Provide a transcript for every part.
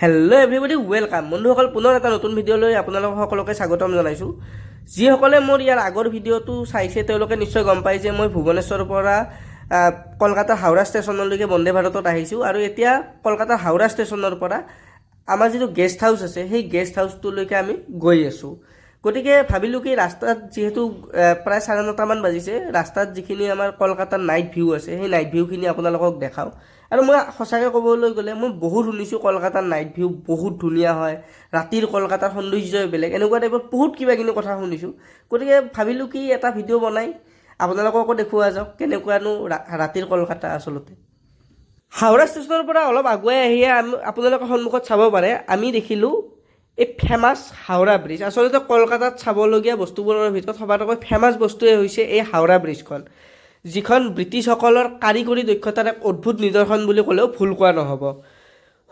Hello' everybody welcome বন্ধুসকল, পুনৰ এটা নতুন ভিডিঅ'লৈ আপোনালোক সকলোকে স্বাগতম জনাইছোঁ। যিসকলে মোৰ ইয়াৰ আগৰ ভিডিঅ'টো চাইছে তেওঁলোকে নিশ্চয় গম পায় যে মই ভুৱনেশ্বৰৰ পৰা কলকাতা হাওৰা ষ্টেচনলৈকে বন্দে ভাৰতত আহিছোঁ আৰু এতিয়া কলকাতা হাওৰা ষ্টেচনৰ পৰা আমাৰ যিটো গেষ্ট হাউচ আছে সেই গেষ্ট হাউচটোলৈকে আমি গৈ আছোঁ। গতিকে ভাবিলোঁ কি ৰাস্তাত যিহেতু প্ৰায় 9:30মান বাজিছে, ৰাস্তাত যিখিনি আমাৰ কলকাতাৰ নাইট ভিউ আছে সেই নাইট ভিউখিনি আপোনালোকক দেখাওঁ। আৰু মই সঁচাকৈ ক'বলৈ গ'লে মই বহুত শুনিছোঁ কলকাতাৰ নাইট ভিউ বহুত ধুনীয়া হয়, ৰাতিৰ কলকাতাৰ সৌন্দৰ্যই বেলেগ, এনেকুৱা টাইপৰ বহুত কিবা কিনি কথা শুনিছোঁ। গতিকে ভাবিলোঁ কি এটা ভিডিঅ' বনাই আপোনালোককো দেখুওৱা যাওক কেনেকুৱানো ৰাতিৰ কলকাতা আচলতে। হাওৰা ষ্টেচনৰ পৰা অলপ আগুৱাই আহিয়ে আপোনালোকৰ সন্মুখত চাব পাৰে আমি দেখিলোঁ এই ফেমাছ হাওৰা ব্ৰিজ। আচলতে কলকাতাত চাবলগীয়া বস্তুবোৰৰ ভিতৰত সবাতোকৈ ফেমাছ বস্তুৱে হৈছে এই হাওৰা ব্ৰিজখন, যিখন ব্ৰিটিছসকলৰ কাৰিকৰী দক্ষতাৰ এক অদ্ভুত নিদৰ্শন বুলি ক'লেও ভুল কোৱা নহ'ব।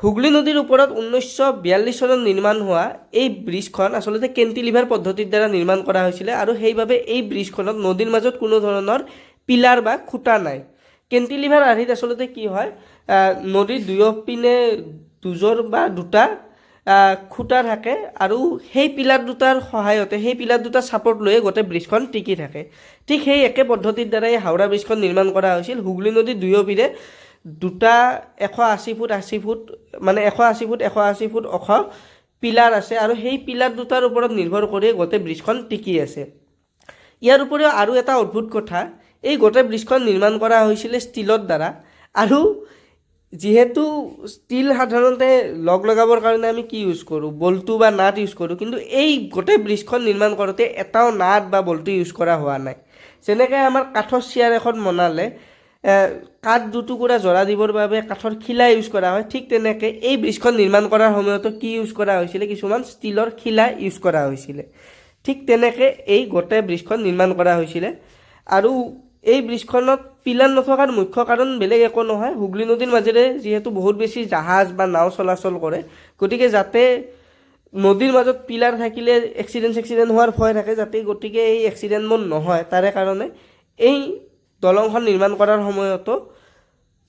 হুগলী নদীৰ ওপৰত 1942 চনত নিৰ্মাণ হোৱা এই ব্ৰিজখন আচলতে কেণ্টিলিভাৰ পদ্ধতিৰ দ্বাৰা নিৰ্মাণ কৰা হৈছিলে আৰু সেইবাবে এই ব্ৰিজখনত নদীৰ মাজত কোনো ধৰণৰ পিলাৰ বা খুঁটা নাই। কেণ্টিলিভাৰ আৰ্হিত আচলতে কি হয়, নদীৰ দুয়োপিনে দুযোৰ বা দুটা খুঁটা থাকে আৰু সেই পিলাৰ দুটাৰ সহায়তে সেই পিলাৰ দুটা ছাপৰ্ট লৈয়ে গোটেই ব্ৰিজখন টিকি থাকে। ঠিক সেই একে পদ্ধতিৰ দ্বাৰাই হাওৰা ব্ৰিজখন নিৰ্মাণ কৰা হৈছিল। হুগলী নদীৰ দুয়োপিনে দুটা 180 ফুট মানে 180 ফুট ওখ পিলাৰ আছে আৰু সেই পিলাৰ দুটাৰ ওপৰত নিৰ্ভৰ কৰি গোটেই ব্ৰিজখন টিকি আছে। ইয়াৰ উপৰিও আৰু এটা অদ্ভুত কথা, এই গোটেই ব্ৰিজখন নিৰ্মাণ কৰা হৈছিলে ষ্টীলৰ দ্বাৰা আৰু যিহেতু ষ্টীল সাধাৰণতে লগাবৰ কাৰণে আমি কি ইউজ কৰোঁ, বল্টু বা নাট ইউজ কৰোঁ, কিন্তু এই গোটেই ব্ৰিজখন নিৰ্মাণ কৰোঁতে এটাও নাট বা বল্টু ইউজ কৰা হোৱা নাই। যেনেকৈ আমাৰ কাঠৰ চেয়াৰ এখন বনালে কাঠ দুটুকুৰা জোৰা দিবৰ বাবে কাঠৰ খিলা ইউজ কৰা হয়, ঠিক তেনেকৈ এই ব্ৰিজখন নিৰ্মাণ কৰাৰ সময়তো কি ইউজ কৰা হৈছিলে, কিছুমান ষ্টীলৰ খিলা ইউজ কৰা হৈছিলে। ঠিক তেনেকৈ এই গোটেই ব্ৰিজখন নিৰ্মাণ কৰা হৈছিলে। আৰু এই ব্ৰিজখনত পিলাৰ নথকাৰ মুখ্য কাৰণ বেলেগ একো নহয়, হুগলী নদীৰ মাজেৰে যিহেতু বহুত বেছি জাহাজ বা নাও চলাচল কৰে, গতিকে যাতে নদীৰ মাজত পিলাৰ থাকিলে এক্সিডেণ্ট হোৱাৰ ভয় থাকে, গতিকে এই এক্সিডেণ্টবোৰ নহয় তাৰে কাৰণে এই দলংখন নিৰ্মাণ কৰাৰ সময়তো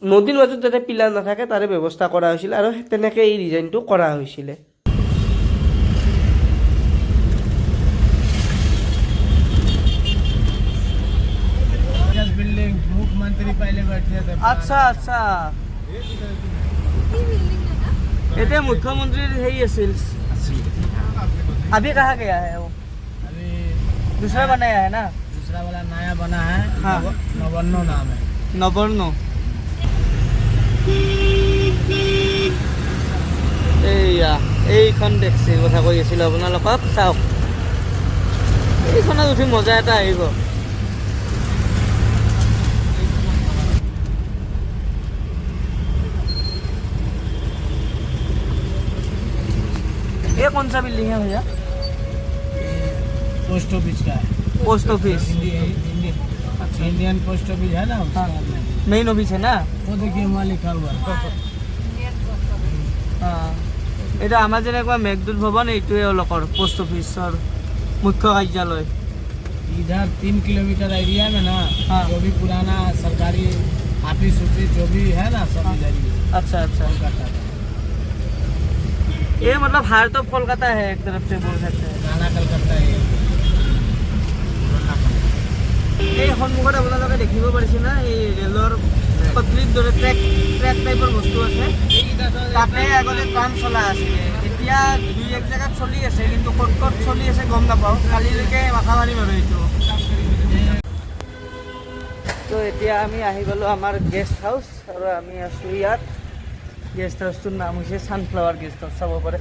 নদীৰ মাজত যাতে পিলাৰ নাথাকে তাৰে ব্যৱস্থা কৰা হৈছিল আৰু তেনেকৈ এই ডিজাইনটো কৰা হৈছিলে। আচ্ছা আচ্ছা, এতিয়া মুখ্যমন্ত্ৰীৰ হেৰি আছিল। अभी कहाँ गया है वो? अभी दूसरा बनाया है ना? दूसरा वाला नया बना है। हाँ। नवन्नो नाम है। নবৰ্ণ। এইয়া এইখন টেক্সিৰ কথা কৈ আছিলোঁ আপোনালোকক, চাওক এইখনত উঠি মজা এটা আহিব। ये कौन सा बिल्डिंग है भैया? पोस्ट ऑफिस का है। Post office, Indian post office है ना, उसका मेन ऑफिस है ना? वो देखिए वहाँ लिखा हुआ है। এটা আমাৰ যেনেকুৱা মেঘদূত ভৱন, এইটোৱে অলকৰ পোষ্ট অফিচৰ মুখ্য কাৰ্যালয়। इधर 3 किलोमीटर एरिया में ना, हाँ। जो भी पुराना सरकारी ऑफिस जो भी है ना, सब इधर ही है। अच्छा अच्छा, कोलकाता का। ये मतलब हार्ट ऑफ कोलकाता है एक तरफ से बोल सकते हैं। पुराना कलकत्ता है। এই সন্মুখত আপোনালোকে দেখিব পাৰিছে না, এই ৰেলৰ পটলিৰ দৰে ট্ৰেক টাইপৰ বস্তু আছে, তাতে আগতে ট্ৰাম চলা আছিলে, এতিয়া 2-1 জেগাত চলি আছে, কিন্তু ক'ত ক'ত চলি আছে গম নাপাওঁ, কালিলৈকে মাথা মাৰিম আৰু এইটো। তো এতিয়া আমি আহি গ'লোঁ আমাৰ গেষ্ট হাউচ আৰু আমি আছোঁ ইয়াত। গেষ্ট হাউচটোৰ নাম হৈছে ছানফ্লাৱাৰ গেষ্ট হাউচ, চাব পাৰে।